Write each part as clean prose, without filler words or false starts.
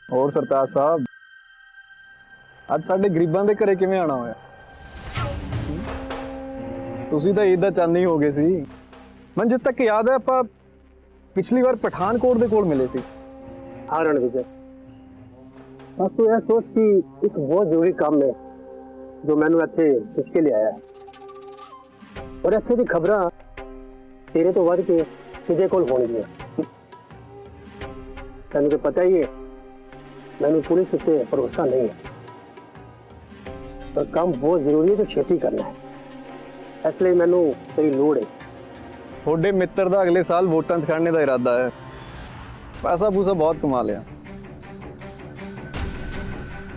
ਹੋਰ ਸਰਤਾਜ ਸਾਹਿਬ, ਅੱਜ ਸਾਡੇ ਗਰੀਬਾਂ ਦੇ ਘਰੇ ਕਿਵੇਂ ਆਣਾ ਹੋਇਆ? ਤੁਸੀਂ ਤਾਂ ਈਦ ਦਾ ਚੰਨ ਹੀ ਹੋ ਗਏ ਸੀ। ਮੈਨੂੰ ਜਿੱਦ ਤੱਕ ਯਾਦ ਹੈ ਆਪਾਂ ਪਿਛਲੀ ਵਾਰ ਪਠਾਨਕੋਟ ਦੇ ਕੋਲ ਮਿਲੇ ਸੀ। हाँ रणविजय, बस तू यह सोच कि एक बहुत जरूरी काम है जो मैंने इत्थे खिंच के ले आया है और इत्थे दी खबरां तेरे तो वध के किदे कोल होणगियां। तैनूं तो पता ही है मैनूं पुलिस उत्ते भरोसा नहीं है, पर काम बहुत जरूरी है तो छेती करना है, इसलिए मैनूं तेरी लोड़ है। ਤੁਹਾਡੇ ਮਿੱਤਰ ਦਾ ਅਗਲੇ ਸਾਲ ਵੋਟਾਂ 'ਚ ਖੜਨੇ ਦਾ ਇਰਾਦਾ ਹੈ। ਪੈਸਾ ਪੂਸਾ ਬਹੁਤ ਕਮਾ ਲਿਆ,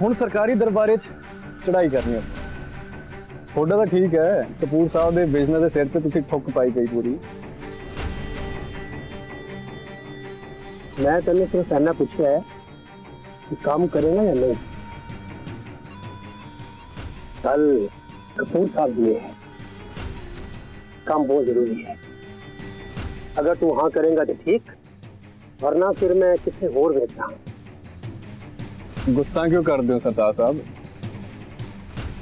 ਹੁਣ ਸਰਕਾਰੀ ਦਰਬਾਰੇ 'ਚ ਚੜਾਈ ਕਰਨੀ ਹੈ। ਤੁਹਾਡਾ ਤਾਂ ਠੀਕ ਹੈ, ਕਪੂਰ ਸਾਹਿਬ ਦੇ ਬਿਜ਼ਨਸ ਦੇ ਸਿਰ ਤੇ ਤੁਸੀਂ ਠੁੱਕ ਪਾਈ ਗਈ ਪੂਰੀ। मैं तेने सिर्फ इतना पूछा है कि काम करेगा या नहीं। कल कपूर साहब दिए हैं, काम बहुत जरूरी है, अगर तू हाँ करेगा तो ठीक, वरना फिर मैं कितने होर देखता हूँ। गुस्सा क्यों करते हो सरदार साहब?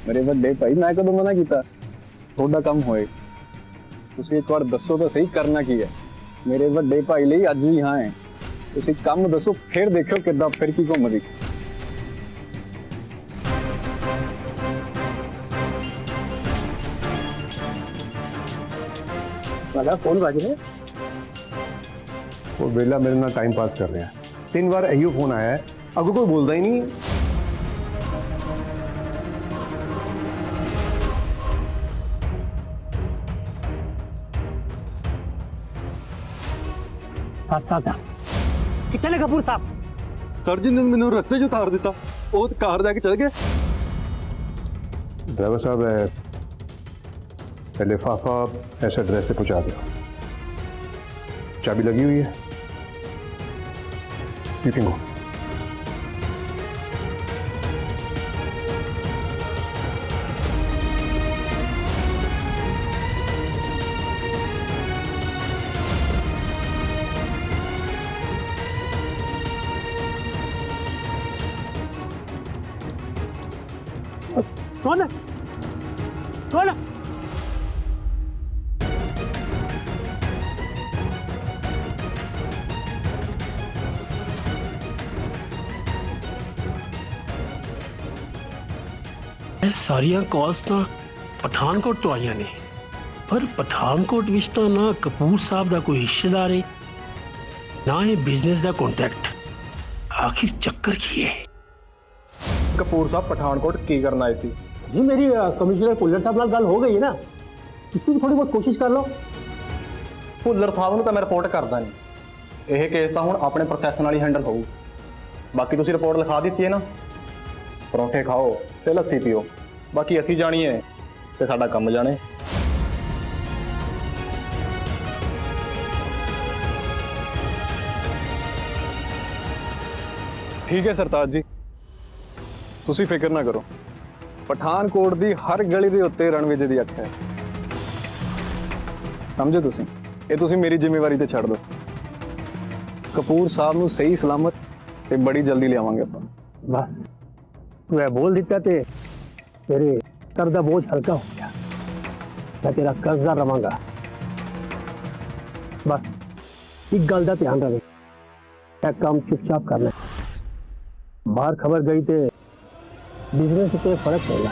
मेरे ਵੱਡੇ ਭਾਈ, मैं कदों मना किया? ਤੁਹਾਡਾ ਕੰਮ ਹੋਏ ਤੁਸੀਂ ਇੱਕ ਵਾਰ ਦੱਸੋ ਤਾਂ ਸਹੀ ਕਰਨਾ ਕੀ ਹੈ। ਮੇਰੇ ਵੱਡੇ ਭਾਈ ਲਈ ਅੱਜ ਵੀ ਹਾਂ ਹੈ, ਤੁਸੀਂ ਕੰਮ ਦੱਸੋ ਫਿਰ ਦੇਖਿਓ ਕਿੱਦਾਂ ਫਿਰ ਕੀ ਘੁੰਮਦੀ। वाला फोन बाज रहे वो वेला मेरे नाल टाइम पास कर रहा है। 3 बार इहो फोन आया है, अगो कोई बोलता ही नहीं। कितने कपूर साहब? सर जी ने मैंने रस्ते जो उतार दिता, वो कार लेके चल गए। ड्राइवर साहब लिफाफा ऐसे एड्रेस से पहुंचा दो, चाबी लगी हुई है, यू कैन गो। कौन है? कौन है? ਇਹ ਸਾਰੀਆਂ ਕਾਲਸ ਤਾਂ ਪਠਾਨਕੋਟ ਤੋਂ ਆਈਆਂ ਨੇ, ਪਰ ਪਠਾਨਕੋਟ ਵਿੱਚ ਤਾਂ ਨਾ ਕਪੂਰ ਸਾਹਿਬ ਦਾ ਕੋਈ ਰਿਸ਼ਤੇਦਾਰ ਹੈ, ਨਾ ਇਹ ਬਿਜ਼ਨਸ ਦਾ ਕੰਟੈਕਟ। ਆਖਿਰ ਚੱਕਰ ਕੀ ਹੈ? ਕਪੂਰ ਸਾਹਿਬ ਪਠਾਨਕੋਟ ਕੀ ਕਰਨ ਆਏ ਸੀ? जी मेरी कमिश्नर भुल्लर साहब नाल गल हो गई है ना, तुसी भी थोड़ी बहुत कोशिश कर लो। ਭੁੱਲਰ ਸਾਹਿਬ ਨੂੰ ਤਾਂ ਮੈਂ ਰਿਪੋਰਟ ਕਰਦਾ ਨਹੀਂ, ਇਹ ਕੇਸ ਤਾਂ ਹੁਣ ਆਪਣੇ ਪ੍ਰੋਸੈਸ ਨਾਲ ਹੀ ਹੈਂਡਲ ਹੋਊ। ਬਾਕੀ ਤੁਸੀਂ ਰਿਪੋਰਟ ਲਿਖਾ ਦਿੱਤੀ ਹੈ ਨਾ, ਪਰੌਂਠੇ ਖਾਓ ਤੇ ਲੱਸੀ ਪੀਓ, ਬਾਕੀ ਅਸੀਂ ਜਾਣੀਏ ਤੇ ਸਾਡਾ ਕੰਮ ਜਾਣੇ। ਠੀਕ ਹੈ ਸਰਤਾਜ ਜੀ, ਤੁਸੀਂ ਫਿਕਰ ਨਾ ਕਰੋ। ਪਠਾਨਕੋਟ ਦੀ ਹਰ ਗਲੀ ਦੇ ਉੱਤੇ ਰਣਵਿਜੇ ਦੀ ਅੱਖ ਹੈ, ਸਮਝੇ ਤੁਸੀਂ? ਇਹ ਤੁਸੀਂ ਮੇਰੀ ਜ਼ਿੰਮੇਵਾਰੀ ਤੇ ਛੱਡ ਦਿਓ। ਕਪੂਰ ਸਾਹਿਬ ਨੂੰ ਸਹੀ ਸਲਾਮਤ ਤੇ ਬੜੀ ਜਲਦੀ ਲਿਆਵਾਂਗੇ ਆਪਾਂ। बस तू यह बोल देता ते तेरे सर दा बोझ हल्का हो गया, मैं तेरा कर्जदार रवांगा। बस एक गल दा ध्यान रहे, यह काम चुपचाप करना है, बाहर खबर गई ते बिजनेस पे फर्क पड़ेगा।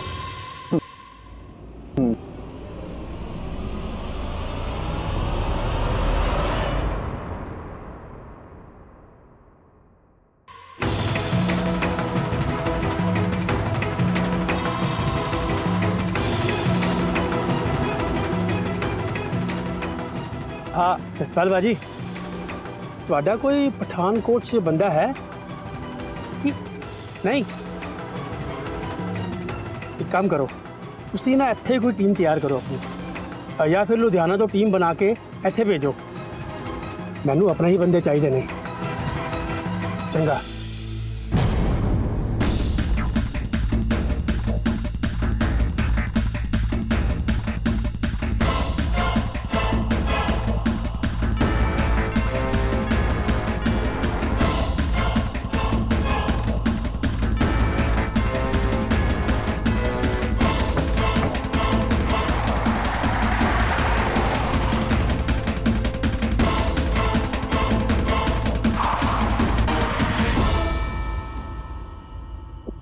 हाँ जसपाल बाजी, ਤੁਹਾਡਾ ਕੋਈ ਪਠਾਨਕੋਟ 'ਚ ਬੰਦਾ ਹੈ ਕਿ ਨਹੀਂ? एक काम करो, ਤੁਸੀਂ ਨਾ ਇੱਥੇ ਕੋਈ ਟੀਮ ਤਿਆਰ ਕਰੋ ਆਪਣੀ, ਜਾਂ ਫਿਰ ਲੁਧਿਆਣਾ ਤੋਂ ਟੀਮ ਬਣਾ ਕੇ ਇੱਥੇ ਭੇਜੋ। ਮੈਨੂੰ ਆਪਣੇ ਹੀ ਬੰਦੇ ਚਾਹੀਦੇ ਨੇ। ਚੰਗਾ।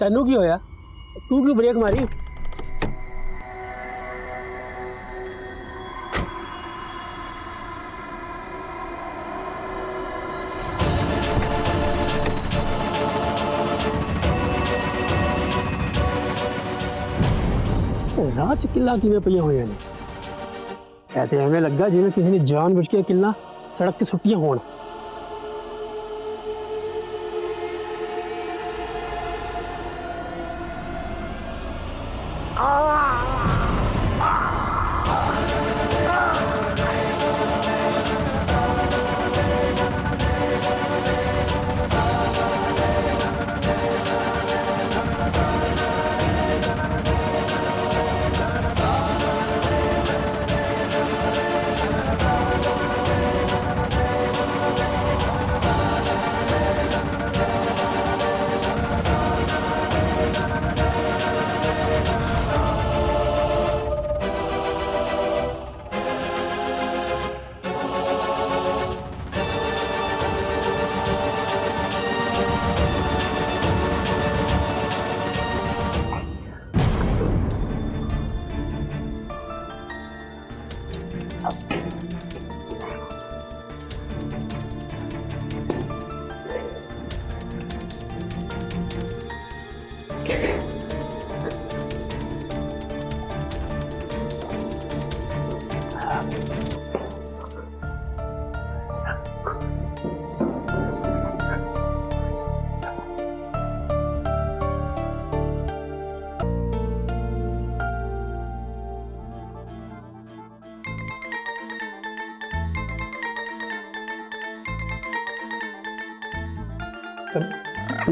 तेनू की होया? तू क्यों ब्रेक मारी? राह च किल्ला किवें पईयां होईयां ने? ऐ ते एवें लग्गा जिवें किसी ने जानबूझ के किल्ला सड़क ते सुट्टियां होण।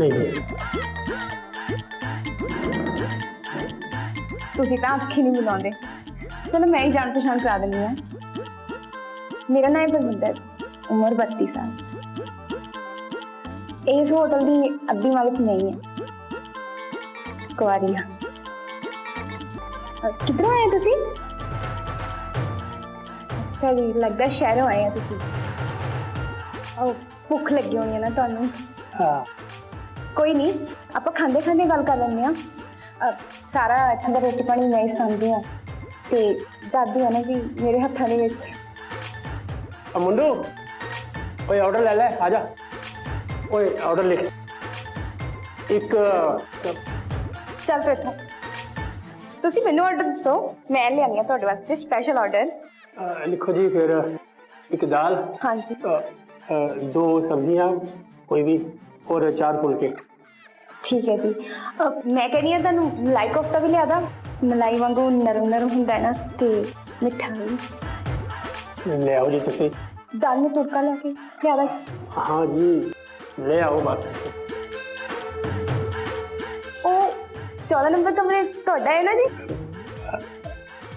नहीं ਤੁਸੀਂ ਤਾਂ ਅੱਖੀ ਨਹੀਂ ਮਿਲਾਉਂਦੇ। ਚਲੋ ਮੈਂ ਹੀ ਜਾਣ ਪਛਾਣ ਕਰਾ ਦਿੰਦੀ ਹਾਂ। ਮੇਰਾ ਨਾਮ ਹੈ ਪਰਵਿੰਦਰ, ਉਮਰ 32 ਸਾਲ। ਇਸ ਹੋਟਲ ਦੀ ਅੱਧੀ ਮਾਲਕ ਨਹੀਂ ਹੈ, ਕੁਆਰੀ ਹਾਂ। ਕਿੱਧਰੋਂ ਆਏ ਤੁਸੀਂ? ਅੱਛਾ ਜੀ, ਲੱਗਦਾ ਸ਼ਹਿਰੋਂ ਆਏ ਆ ਤੁਸੀਂ। ਉਹ ਭੁੱਖ ਲੱਗੀ ਹੋਣੀ ਹੈ ਨਾ ਤੁਹਾਨੂੰ। ਕੋਈ ਨਹੀਂ, ਆਪਾਂ ਖਾਂਦੇ ਖਾਂਦੇ ਗੱਲ ਕਰ ਲੈਂਦੇ ਹਾਂ। ਸਾਰਾ ਇੱਥੋਂ ਦਾ ਰੋਟੀ ਪਾਣੀ ਮੈਂ ਹੀ ਸਾਂਭਦੀ ਹਾਂ ਤੇ ਦਾਦੀ ਹੈ ਨਾ ਜੀ ਮੇਰੇ ਹੱਥਾਂ ਦੇ ਵਿੱਚ। मुंडू ओए ऑर्डर ले ले, आजा। ओए ऑर्डर लिख। एक ਚੱਲ ਤੋ ਇੱਥੋਂ। ਤੁਸੀਂ ਮੈਨੂੰ ਆਰਡਰ ਦੱਸੋ, ਮੈਂ ਲਿਆਉਣੀ ਆ ਤੁਹਾਡੇ ਵਾਸਤੇ ਸਪੈਸ਼ਲ ਆਰਡਰ। लिखो जी फिर एक दाल, ਹਾਂਜੀ 2 सब्जियां कोई भी और 4 फुलके। ਠੀਕ ਹੈ ਜੀ। ਮੈਂ ਕਹਿੰਦੀ ਹਾਂ ਤੁਹਾਨੂੰ ਮਲਾਈ ਕੋਫਤਾ ਵੀ ਲਿਆਦਾ। ਮਲਾਈ ਵਾਂਗੂ ਨਰਮ ਨਰਮ ਹੁੰਦਾ ਹੈ ਨਾ ਤੇ ਮਿੱਠਾ ਵੀ। ले आओ जी तुसी। ਦਾਲ ਨੂੰ ਤੁੜਕਾ ਲਾ ਕੇ ਲਿਆਦਾ ਜੀ। हाँ जी ले आओ बस। ਉਹ 14 ਨੰਬਰ ਕਮਰੇ ਤੁਹਾਡਾ ਹੈ ਨਾ ਜੀ?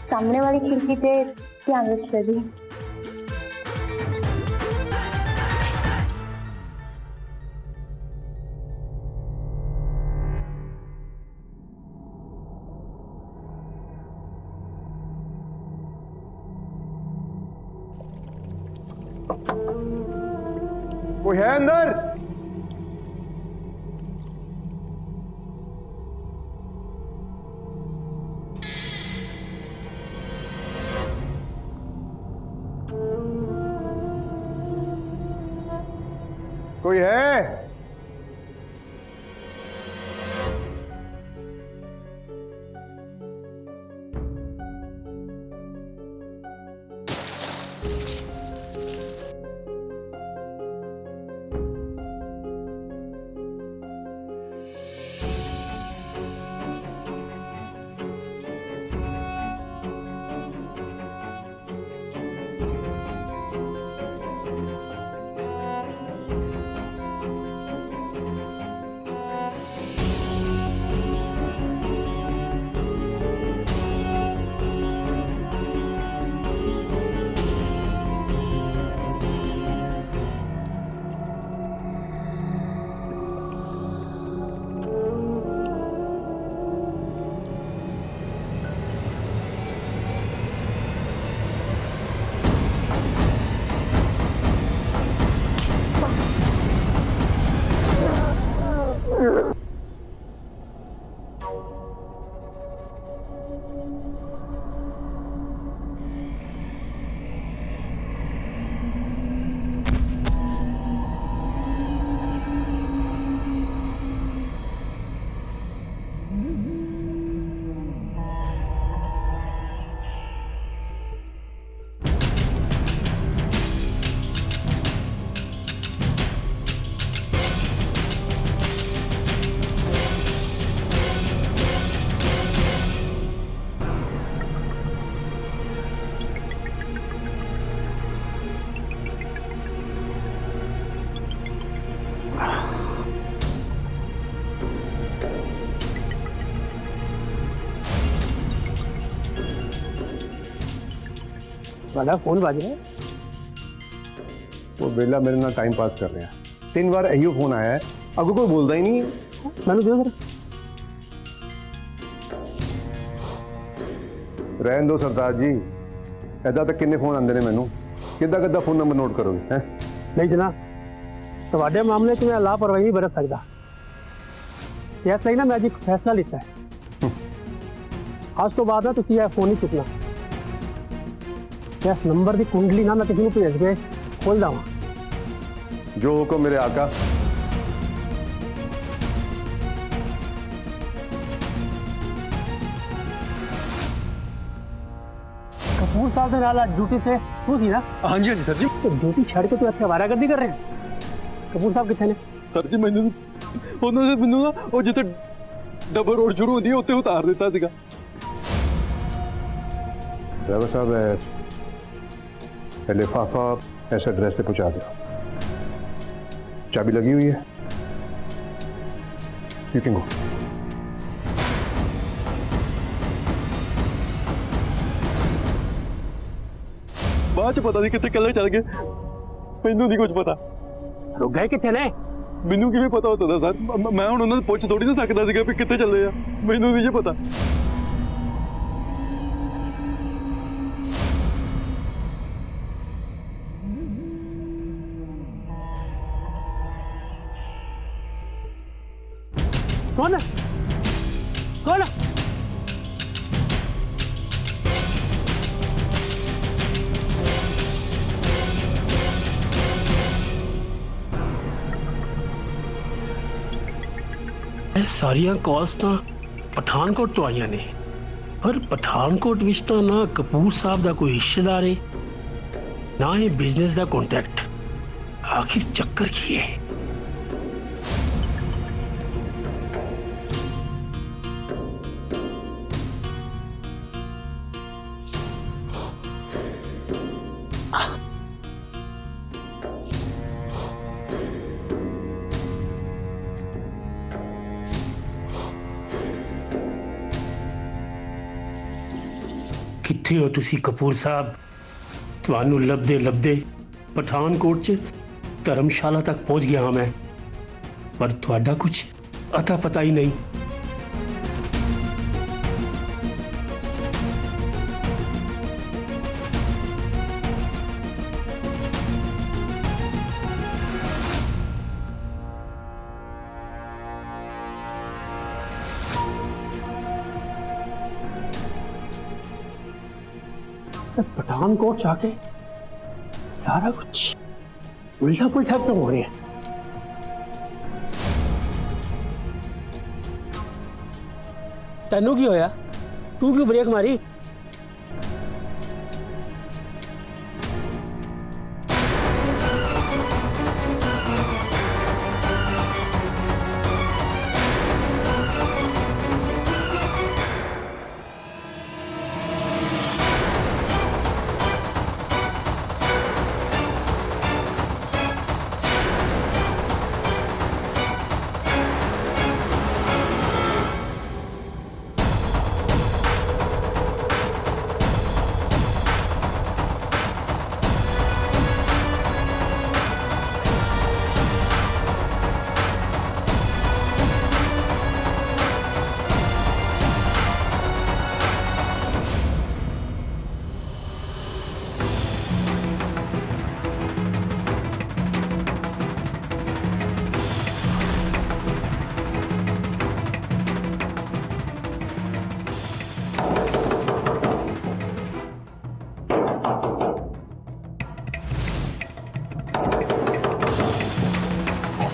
ਸਾਹਮਣੇ ਵਾਲੀ ਖਿੜਕੀ ਤੇ ਧਿਆਨ ਰੱਖਿਓ ਜੀ। कोई है अंदर? कोई है? वाला फोन बाज रहा है। वो बेला मेरे नाल टाइम पास कर रहा है। 3 बार इहो फोन आया है, अगो कोई बोलता ही नहीं। मैंने दियो जरा। रहन दो सरदार जी, ऐदा तक किन्ने फोन आंदे ने मैनू, किद्दां फोन नंबर नोट करोगे हैं? नहीं जनाब, ਤੁਹਾਡੇ ਮਾਮਲੇ 'ਚ ਮੈਂ ਲਾਪਰਵਾਹੀ ਨਹੀਂ ਬਰਤ ਸਕਦਾ। ਇਸ ਲਈ ਨਾ ਮੈਂ ਅੱਜ ਇੱਕ ਫੈਸਲਾ ਲਿੱਤਾ ਹੈ। ਅੱਜ ਤੋਂ ਬਾਅਦ ਨਾ ਤੁਸੀਂ ਇਹ ਫੋਨ ਨਹੀਂ ਚੁੱਕਣਾ। ਇਸ ਨੰਬਰ ਦੀ ਕੁੰਡਲੀ ਨਾ ਮੈਂ ਕਿਸੇ ਨੂੰ ਭੇਜ ਕੇ ਖੋਲ ਦਵਾਂ। जो हुक्म मेरे आका। कपूर साहब ਦੇ ਨਾਲ ਡਿਊਟੀ ਸੇ ਤੂੰ ਸੀ ਨਾ? हाँ जी सर जी। ਤੇ ਡਿਊਟੀ ਛੱਡ ਕੇ ਤੂੰ ਇੱਥੇ ਆਵਾਰਾਗਰਦੀ ਕਰ ਰਿਹਾ? ਕਪੂਰ ਸਾਹਿਬ ਕਿੱਥੇ ਨੇ? सर जी मैंने उन्होंने मैनू ना वो जिथे डबल रोड शुरू होती है उत्ते उतार दिता सीगा। ड्राइवर साहब लिफाफा ऐसे एड्रेस से पहुंचा दो। चाबी लगी हुई है, यू कैन गो। बाद च पता नहीं कितने कल्ले चल गए, मैनू नहीं कुछ पता। ਰੁਕ ਗਏ ਕਿੱਥੇ ਨੇ? ਮੈਨੂੰ ਕਿਵੇਂ ਪਤਾ ਹੋ ਸਕਦਾ ਸਰ? ਮੈਂ ਹੁਣ ਉਹਨਾਂ ਨੂੰ ਪੁੱਛ ਥੋੜੀ ਨਾ ਸਕਦਾ ਸੀਗਾ ਵੀ ਕਿੱਥੇ ਚੱਲੇ ਆ, ਮੈਨੂੰ ਨਹੀਂ ਜੇ ਪਤਾ। कौन है? कौन है? ਇਹ ਸਾਰੀਆਂ ਕਾਲਸ ਤਾਂ ਪਠਾਨਕੋਟ ਤੋਂ ਆਈਆਂ ਨੇ, ਪਰ ਪਠਾਨਕੋਟ ਵਿੱਚ ਤਾਂ ਨਾ ਕਪੂਰ ਸਾਹਿਬ ਦਾ ਕੋਈ ਰਿਸ਼ਤੇਦਾਰ ਹੈ, ਨਾ ਹੀ ਬਿਜ਼ਨਸ ਦਾ ਕੰਟੈਕਟ। ਆਖਿਰ ਚੱਕਰ ਕੀ ਹੈ? ਕਿੱਥੇ ਹੋ ਤੁਸੀਂ ਕਪੂਰ ਸਾਹਿਬ? ਤੁਹਾਨੂੰ ਲੱਭਦੇ ਲੱਭਦੇ ਪਠਾਨਕੋਟ 'ਚ ਧਰਮਸ਼ਾਲਾ ਤੱਕ ਪਹੁੰਚ ਗਿਆ ਹਾਂ ਮੈਂ, ਪਰ ਤੁਹਾਡਾ ਕੁਝ ਅਤਾ ਪਤਾ ਹੀ ਨਹੀਂ। पठानकोट जाके सारा कुछ उल्टा पुल्टा क्यों हो रहा है? तेनू की होया? तू क्यों ब्रेक मारी?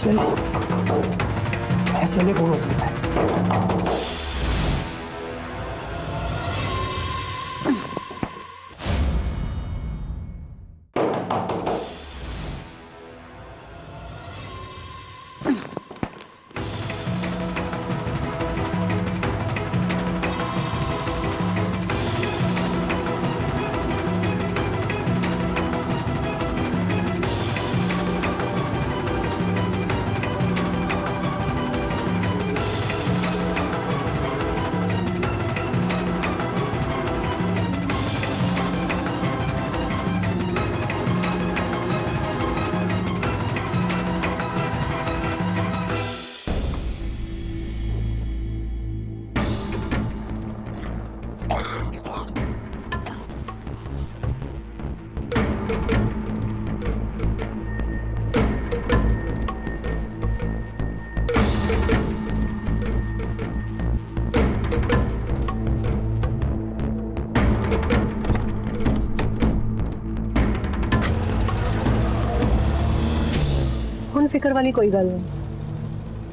इस वेले कौन हो सकता है? ਹੁਣ ਫਿਕਰ ਵਾਲੀ ਕੋਈ ਗੱਲ ਨਹੀਂ,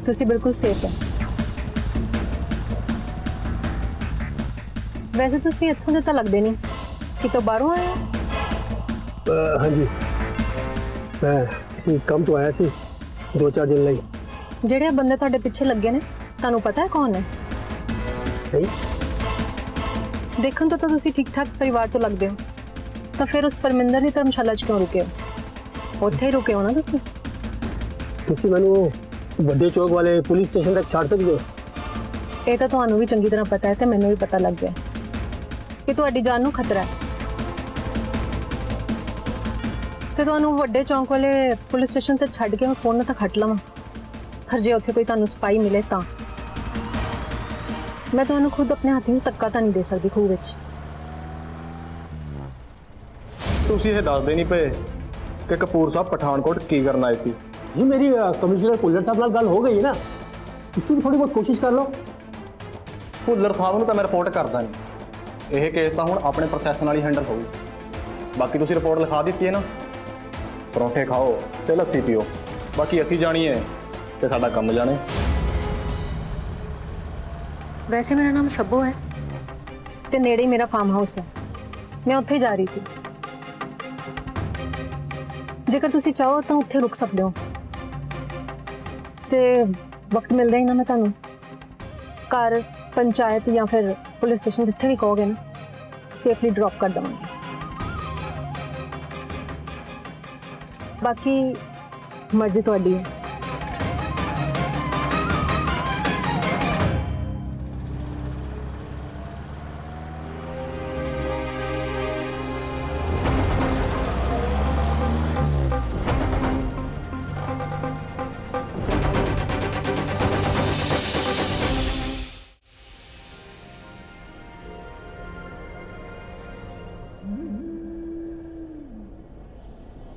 ਤੁਸੀਂ ਬਿਲਕੁਲ ਸੇਫ ਹੈ। ਵੈਸੇ ਤੁਸੀਂ ਇੱਥੋਂ ਦੇ ਤਾਂ ਲੱਗਦੇ ਨਹੀਂ, ਕਿਤੋਂ ਬਾਹਰੋਂ ਆਏ ਹੋ? हाँ जी, मैं किसी काम तो आया सी 2-4 दिन ਲਈ। ਜਿਹੜੇ ਬੰਦੇ ਤੁਹਾਡੇ ਪਿੱਛੇ ਲੱਗੇ ਨੇ, ਤੁਹਾਨੂੰ ਪਤਾ ਹੈ ਕੌਣ ਹੈ? ਨਹੀਂ, ਦੇਖਣ ਤੋਂ ਤਾਂ ਤੁਸੀਂ ਠੀਕ ਠਾਕ ਪਰਿਵਾਰ ਤੋਂ ਲੱਗਦੇ ਹੋ, ਤਾਂ ਫਿਰ ਉਸ ਪਰਮਿੰਦਰ ਦੀ ਧਰਮਸ਼ਾਲਾ 'ਚ ਕਿਉਂ ਰੁਕੇ ਹੋ? ਉੱਥੇ ਹੀ ਰੁਕੇ ਹੋ ਨਾ ਤੁਸੀਂ। ਤੁਸੀਂ ਮੈਨੂੰ ਵੱਡੇ ਚੌਕ ਵਾਲੇ ਪੁਲਿਸ ਸਟੇਸ਼ਨ ਤੱਕ ਛੱਡ ਸਕਦੇ ਹੋ? ਇਹ ਤਾਂ ਤੁਹਾਨੂੰ ਵੀ ਚੰਗੀ ਤਰ੍ਹਾਂ ਪਤਾ ਹੈ ਤੇ ਮੈਨੂੰ ਵੀ ਪਤਾ ਲੱਗ ਗਿਆ ਕਿ ਤੁਹਾਡੀ ਜਾਨ ਨੂੰ ਖਤਰਾ ਹੈ, ਤੇ ਤੁਹਾਨੂੰ ਵੱਡੇ ਚੌਂਕ ਵਾਲੇ ਪੁਲਿਸ ਸਟੇਸ਼ਨ ਤੇ ਛੱਡ ਕੇ ਮੈਂ ਫੋਨ ਤਾਂ ਖੱਟ ਲਵਾਂ, ਹਰ ਜੇ ਉੱਥੇ ਕੋਈ ਤੁਹਾਨੂੰ ਸਪਾਈ ਮਿਲੇ ਤਾਂ। ਮੈਂ ਤੁਹਾਨੂੰ ਖੁਦ ਆਪਣੇ ਹੱਥੀਂ ਧੱਕਾ ਤਾਂ ਨਹੀਂ ਦੇ ਸਕਦੀ ਖੂਹ ਵਿੱਚ। ਤੁਸੀਂ ਇਹ ਦੱਸਦੇ ਨਹੀਂ ਪਏ ਕਿ ਕਪੂਰ ਸਾਹਿਬ ਪਠਾਨਕੋਟ ਕੀ ਕਰਨ ਆਏ ਸੀ। ਜੀ ਮੇਰੀ ਕਮਿਸ਼ਨਰ ਭੁੱਲਰ ਸਾਹਿਬ ਨਾਲ ਗੱਲ ਹੋ ਗਈ ਹੈ ਨਾ, ਤੁਸੀਂ ਵੀ ਥੋੜੀ ਬਹੁਤ ਕੋਸ਼ਿਸ਼ ਕਰ ਲਓ। ਭੁੱਲਰ ਸਾਹਿਬ ਨੂੰ ਤਾਂ ਮੈਂ ਰਿਪੋਰਟ ਕਰਦਾ ਨਹੀਂ, ਇਹ ਕੇਸ ਤਾਂ ਹੁਣ ਆਪਣੇ ਪ੍ਰੋਫੈਸ਼ਨ ਨਾਲ ਹੀ ਹੈਂਡਲ ਹੋਊ। ਬਾਕੀ ਤੁਸੀਂ ਰਿਪੋਰਟ ਲਿਖਾ ਦਿੱਤੀ ਹੈ ਨਾ, ਪਰੌਂਠੇ ਖਾਓ ਤੇ ਲੱਸੀ ਪੀਓ, ਬਾਕੀ ਅਸੀਂ ਜਾਣੀਏ ਤੇ ਸਾਡਾ ਕੰਮ ਜਾਣੇ। ਵੈਸੇ ਮੇਰਾ ਨਾਮ ਸ਼ੱਬੋ ਹੈ ਤੇ ਨੇੜੇ ਹੀ ਮੇਰਾ ਫਾਰਮ ਹਾਊਸ ਹੈ, ਮੈਂ ਉੱਥੇ ਹੀ ਜਾ ਰਹੀ ਸੀ। ਜੇਕਰ ਤੁਸੀਂ ਚਾਹੋ ਤਾਂ ਉੱਥੇ ਰੁਕ ਸਕਦੇ ਹੋ, ਤੇ ਵਕਤ ਮਿਲਦਾ ਹੀ ਨਾ ਮੈਂ ਤੁਹਾਨੂੰ ਘਰ, ਪੰਚਾਇਤ ਜਾਂ ਫਿਰ ਪੁਲਿਸ ਸਟੇਸ਼ਨ ਜਿੱਥੇ ਵੀ ਕਹੋਗੇ ਨਾ, ਸੇਫਲੀ ਡ੍ਰੌਪ ਕਰ ਦੇਵਾਂਗੀ। ਬਾਕੀ ਮਰਜ਼ੀ ਤੁਹਾਡੀ ਹੈ।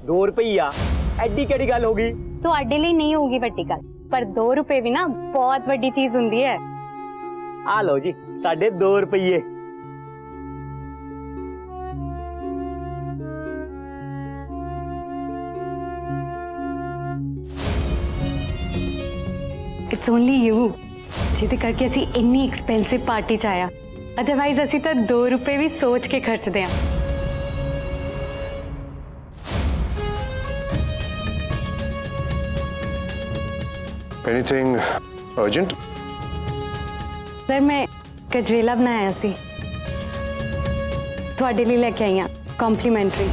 ₹2 ਐਡੀ ਕਿਹੜੀ ਗੱਲ ਹੋ ਗਈ? ਤੁਹਾਡੇ ਲਈ ਨਹੀਂ ਹੋਊਗੀ ਵੱਡੀ ਗੱਲ, ਪਰ ₹2 ਵੀ ਨਾ ਬਹੁਤ ਵੱਡੀ ਚੀਜ਼ ਹੁੰਦੀ ਹੈ। ਆ ਲਓ ਜੀ ਸਾਡੇ ₹2। ਇਟਸ ਓਨਲੀ ਯੂ ਜਿਹਦੇ ਕਰਕੇ ਅਸੀਂ ਇੰਨੀ ਐਕਸਪੈਂਸਿਵ ਪਾਰਟੀ 'ਚ ਆਇਆ, ਅਦਰਵਾਈਜ਼ ਅਸੀਂ ਤਾਂ ₹2 ਵੀ ਸੋਚ ਕੇ ਖਰਚਦੇ ਹਾਂ। Anything urgent? ਸਰ ਮੈਂ ਗਜਰੇਲਾ ਬਣਾਇਆ ਸੀ, ਤੁਹਾਡੇ ਲਈ ਲੈ ਕੇ ਆਈ ਹਾਂ, ਕੰਪਲੀਮੈਂਟਰੀ।